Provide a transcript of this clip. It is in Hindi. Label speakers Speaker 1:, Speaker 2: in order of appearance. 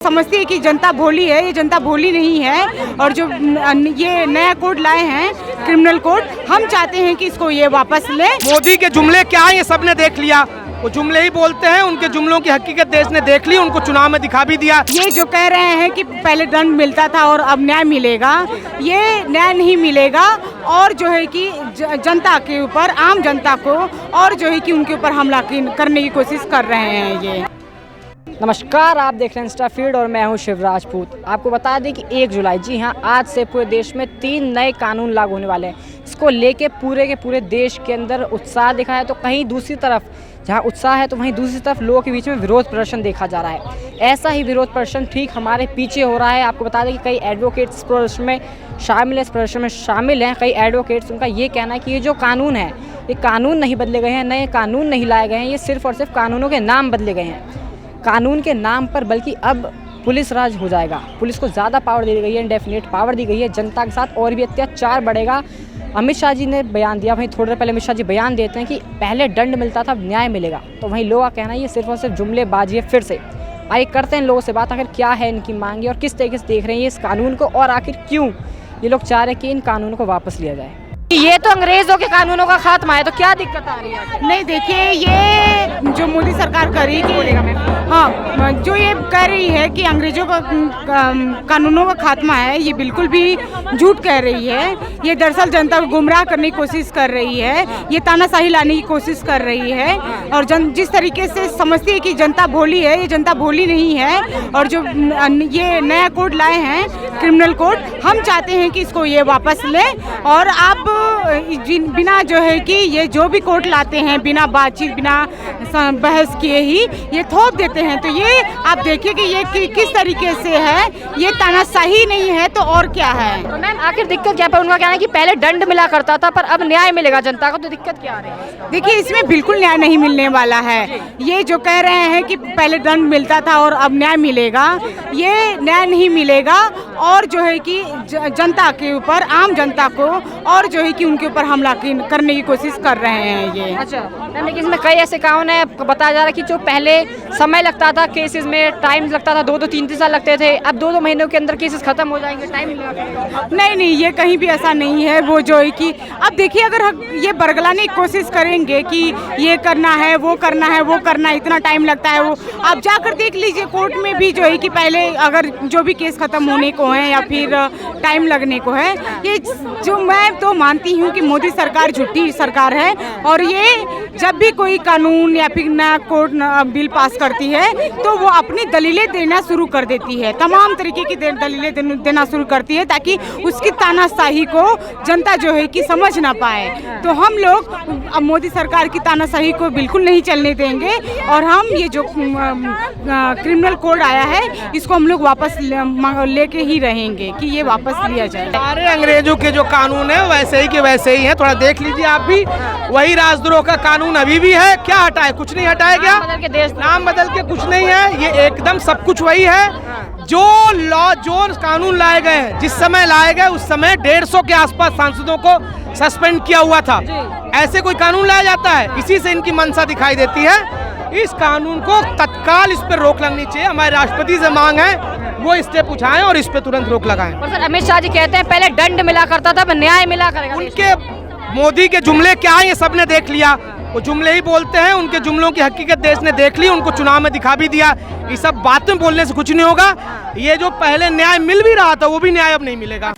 Speaker 1: समझती है कि जनता भोली है, ये जनता भोली नहीं है। और जो ये नया कोड लाए हैं क्रिमिनल कोड, हम चाहते हैं कि इसको ये वापस ले।
Speaker 2: मोदी के जुमले क्या है ये सबने देख लिया, वो जुमले ही बोलते हैं, उनके जुमलों की हकीकत देश ने देख ली, उनको चुनाव में दिखा भी दिया।
Speaker 1: ये जो कह रहे हैं कि पहले दंड मिलता था और अब न्याय मिलेगा, ये न्याय नहीं मिलेगा। और जो है कि जनता के ऊपर, आम जनता को और जो है कि उनके ऊपर हमला करने की कोशिश कर रहे हैं ये।
Speaker 3: नमस्कार, आप देख रहे हैं इंस्टा फीड और मैं हूं शिव राजपूत। आपको बता दें कि 1 जुलाई, जी हां, आज से पूरे देश में 3 नए कानून लागू होने वाले हैं। इसको लेके पूरे के पूरे देश के अंदर उत्साह दिखा है, तो कहीं दूसरी तरफ जहां उत्साह है तो वहीं दूसरी तरफ लोगों के बीच में विरोध प्रदर्शन देखा जा रहा है। ऐसा ही विरोध प्रदर्शन ठीक हमारे पीछे हो रहा है। आपको बता दें कि कई एडवोकेट्स प्रदर्शन में शामिल है, इस प्रदर्शन में शामिल हैं कई एडवोकेट्स। उनका ये कहना है कि ये जो कानून है, ये कानून नहीं बदले गए हैं, नए कानून नहीं लाए गए हैं, ये सिर्फ और सिर्फ कानूनों के नाम बदले गए हैं। कानून के नाम पर बल्कि अब पुलिस राज हो जाएगा। पुलिस को ज़्यादा पावर दी गई है, इंडेफिनिट पावर दी गई है। जनता के साथ और भी अत्याचार बढ़ेगा। अमित शाह जी ने बयान दिया, वहीं थोड़ी देर पहले अमित शाह जी बयान देते हैं कि पहले दंड मिलता था, अब न्याय मिलेगा। तो वहीं लोगों का कहना है ये सिर्फ और सिर्फ जुमलेबाजी है। फिर से आइए करते हैं लोगों से बात, आखिर क्या है इनकी मांगे और किस तरीके से देख रहे हैं ये इस कानून को, और आखिर क्यों ये लोग चाह रहे हैं कि इन कानूनों को वापस लिया जाए। ये तो अंग्रेजों के कानूनों का खात्मा है, तो क्या दिक्कत आ रही है?
Speaker 1: नहीं, देखिए, ये जो मोदी सरकार कर रही है, हाँ, जो ये कह रही है कि अंग्रेजों का कानूनों का खात्मा है, ये बिल्कुल भी झूठ कह रही है। ये दरअसल जनता को गुमराह करने की कोशिश कर रही है, ये तानाशाही लाने की कोशिश कर रही है। और जिस तरीके से समझती है कि जनता भोली है, ये जनता भोली नहीं है। और जो ये नया कोड लाए हैं क्रिमिनल कोड, हम चाहते हैं कि इसको ये वापस ले। और आप बिना जो है कि ये जो भी कोड लाते हैं, बिना बातचीत, बिना बहस किए ही ये थोप देते हैं। तो ये आप देखिए कि ये किस तरीके से है, ये तानाशाही नहीं है तो और क्या है।
Speaker 3: तो मैम आखिर दिक्कत क्या है? उनका कहना है कि पहले दंड मिला करता था पर अब न्याय मिलेगा जनता को, तो दिक्कत क्या आ रही है?
Speaker 1: देखिए, इसमें बिल्कुल न्याय नहीं मिलने वाला है। ये जो कह रहे हैं कि पहले दंड मिलता था और अब न्याय मिलेगा, ये न्याय नहीं मिलेगा। और जो है कि जनता के ऊपर, आम जनता को और जो है कि उनके ऊपर हमला करने की कोशिश कर रहे हैं ये।
Speaker 3: अच्छा मैम, लेकिन इसमें कई ऐसे कानून है, बताया जा रहा है कि जो पहले समय लगता था केसेस में, टाइम लगता था 2-2, 3-3 साल लगते थे, अब 2-2 महीनों के अंदर केसेस खत्म हो जाएंगे, टाइम मिलेगा।
Speaker 1: नहीं, ये कहीं भी ऐसा नहीं है। वो जो है कि अब देखिए, अगर ये बरगलाने की कोशिश करेंगे कि ये करना है, वो करना है, वो करना है, इतना टाइम लगता है, वो आप जाकर देख लीजिए कोर्ट में भी जो है कि पहले अगर जो भी केस खत्म होने को है या फिर टाइम लगने को है, ये जो मैं तो मानती हूँ कि मोदी सरकार झूठी सरकार है। और ये जब भी कोई कानून या फिर नया कोर्ट बिल पास करती है तो वो अपनी दलीलें देना शुरू कर देती है, तमाम तरीके की दलीलें देना शुरू करती है, ताकि उसकी तानाशाही को जनता जो है कि समझ ना पाए। तो हम लोग अब मोदी सरकार की तानाशाही को बिल्कुल नहीं चलने देंगे। और हम ये जो क्रिमिनल कोड आया है, इसको हम लोग वापस लेके ही रहेंगे कि ये वापस लिया जाए।
Speaker 2: सारे अंग्रेजों के जो कानून है वैसे ही के वैसे ही हैं, थोड़ा देख लीजिए आप भी। वही राजद्रोह का कानून अभी भी है, क्या हटा है? कुछ नहीं हटाया गया, नाम बदल के कुछ नहीं है, ये एकदम सब कुछ वही है। जो लॉ, जो कानून लाए गए हैं, जिस समय लाए गए उस समय 150 के आसपास सांसदों को सस्पेंड किया हुआ था। ऐसे कोई कानून लाया जाता है? इसी से इनकी मंशा दिखाई देती है। इस कानून को तत्काल इस पर रोक लगनी चाहिए। हमारे राष्ट्रपति से मांग है वो स्टेप उठाएं और इस पे तुरंत रोक लगाएं।
Speaker 3: और सर, अमित शाह जी कहते हैं पहले दंड मिला करता था, अब न्याय मिला करेगा।
Speaker 2: उनके मोदी के जुमले क्या है ये सबने देख लिया, वो जुमले ही बोलते हैं, उनके जुमलों की हकीकत देश ने देख ली, उनको चुनाव में दिखा भी दिया। ये सब बातें बोलने से कुछ नहीं होगा। ये जो पहले न्याय मिल भी रहा था वो भी न्याय अब नहीं मिलेगा।